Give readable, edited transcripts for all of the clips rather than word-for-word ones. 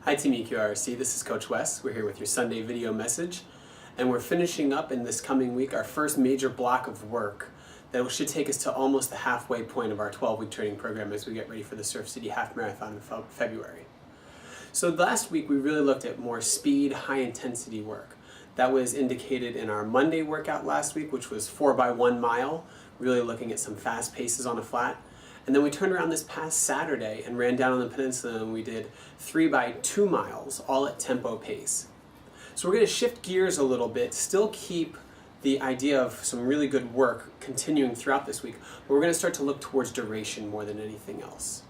Hi Team EQRRC, this is Coach Wes. We're here with your Sunday video message, and we're finishing up in this coming week our first major block of work that should take us to almost the halfway point of our 12-week training program as we get ready for the Surf City Half Marathon in February. So last week we really looked at more speed, high-intensity work. That was indicated in our Monday workout last week, which was 4x1 mile, really looking at some fast paces on a flat. And then we turned around this past Saturday and ran down on the peninsula and we did 3x2 miles, all at tempo pace. So we're going to shift gears a little bit, still keep the idea of some really good work continuing throughout this week, but we're going to start to look towards duration more than anything else.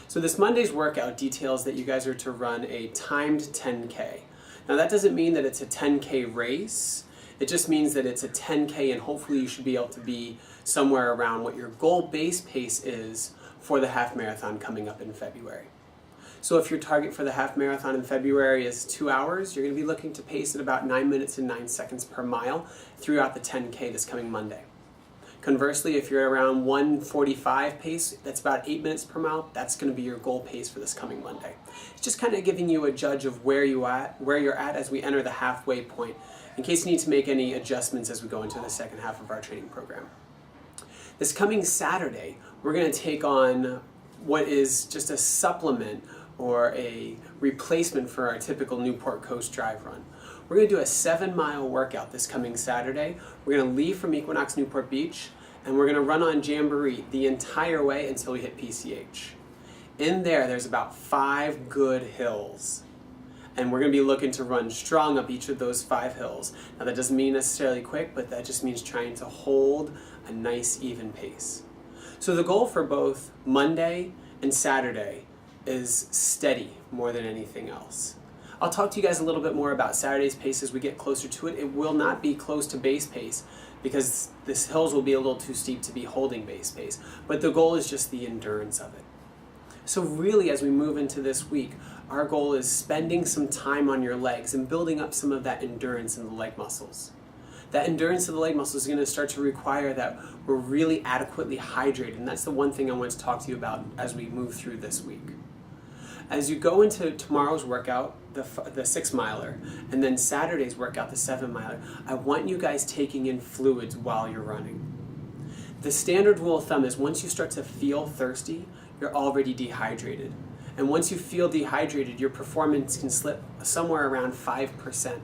So this Monday's workout details that you guys are to run a timed 10K. Now that doesn't mean that it's a 10K race. It just means that it's a 10K and hopefully you should be able to be somewhere around what your goal base pace is for the half marathon coming up in February. So if your target for the half marathon in February is 2 hours, you're going to be looking to pace at about 9 minutes and 9 seconds per mile throughout the 10K this coming Monday. Conversely, if you're around 1:45 pace, that's about 8 minutes per mile, that's going to be your goal pace for this coming Monday. It's just kind of giving you a judge of where you're at as we enter the halfway point, in case you need to make any adjustments as we go into the second half of our training program. This coming Saturday, we're going to take on what is just a supplement or a replacement for our typical Newport Coast drive run. We're going to do a 7-mile workout this coming Saturday. We're going to leave from Equinox Newport Beach and we're going to run on Jamboree the entire way until we hit PCH. In there's about 5 good hills. And we're going to be looking to run strong up each of those 5 hills. Now that doesn't mean necessarily quick, but that just means trying to hold a nice even pace. So the goal for both Monday and Saturday is steady more than anything else. I'll talk to you guys a little bit more about Saturday's pace as we get closer to it. It will not be close to base pace because the hills will be a little too steep to be holding base pace, but the goal is just the endurance of it. So really, as we move into this week, our goal is spending some time on your legs and building up some of that endurance in the leg muscles. That endurance of the leg muscles is going to start to require that we're really adequately hydrated, and that's the one thing I want to talk to you about as we move through this week. As you go into tomorrow's workout, the 6-miler, and then Saturday's workout, the 7-miler, I want you guys taking in fluids while you're running. The standard rule of thumb is once you start to feel thirsty, you're already dehydrated. And once you feel dehydrated, your performance can slip somewhere around 5%,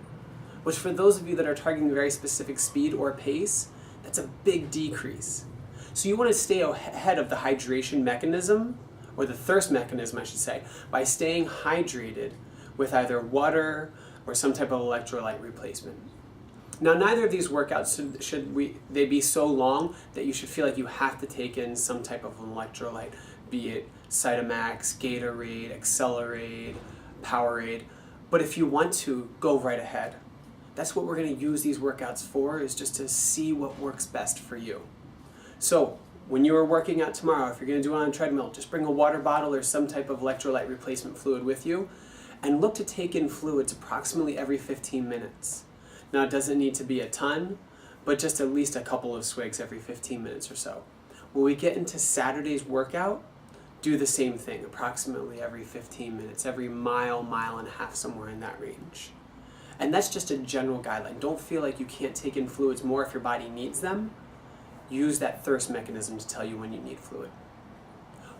which for those of you that are targeting a very specific speed or pace, that's a big decrease. So you want to stay ahead of the hydration mechanism, or the thirst mechanism, I should say, by staying hydrated with either water or some type of electrolyte replacement. Now, neither of these workouts should they be so long that you should feel like you have to take in some type of an electrolyte, be it Cytomax, Gatorade, Accelerate, Powerade. But if you want to, go right ahead. That's what we're going to use these workouts for, is just to see what works best for you. So when you are working out tomorrow, if you're going to do it on a treadmill, just bring a water bottle or some type of electrolyte replacement fluid with you and look to take in fluids approximately every 15 minutes. Now, it doesn't need to be a ton, but just at least a couple of swigs every 15 minutes or so. When we get into Saturday's workout, do the same thing, approximately every 15 minutes, every mile, mile and a half, somewhere in that range. And that's just a general guideline. Don't feel like you can't take in fluids more if your body needs them. Use that thirst mechanism to tell you when you need fluid.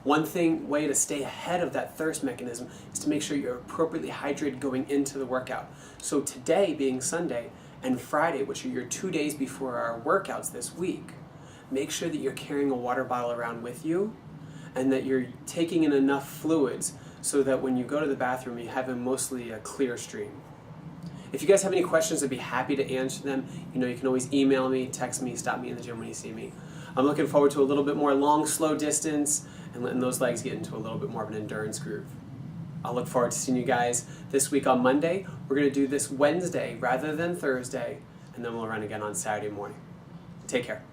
One way to stay ahead of that thirst mechanism is to make sure you're appropriately hydrated going into the workout. So today being Sunday and Friday, which are your 2 days before our workouts this week, make sure that you're carrying a water bottle around with you and that you're taking in enough fluids so that when you go to the bathroom, you have mostly a clear stream. If you guys have any questions, I'd be happy to answer them. You know, you can always email me, text me, stop me in the gym when you see me. I'm looking forward to a little bit more long, slow distance and letting those legs get into a little bit more of an endurance groove. I'll look forward to seeing you guys this week on Monday. We're going to do this Wednesday rather than Thursday, and then we'll run again on Saturday morning. Take care.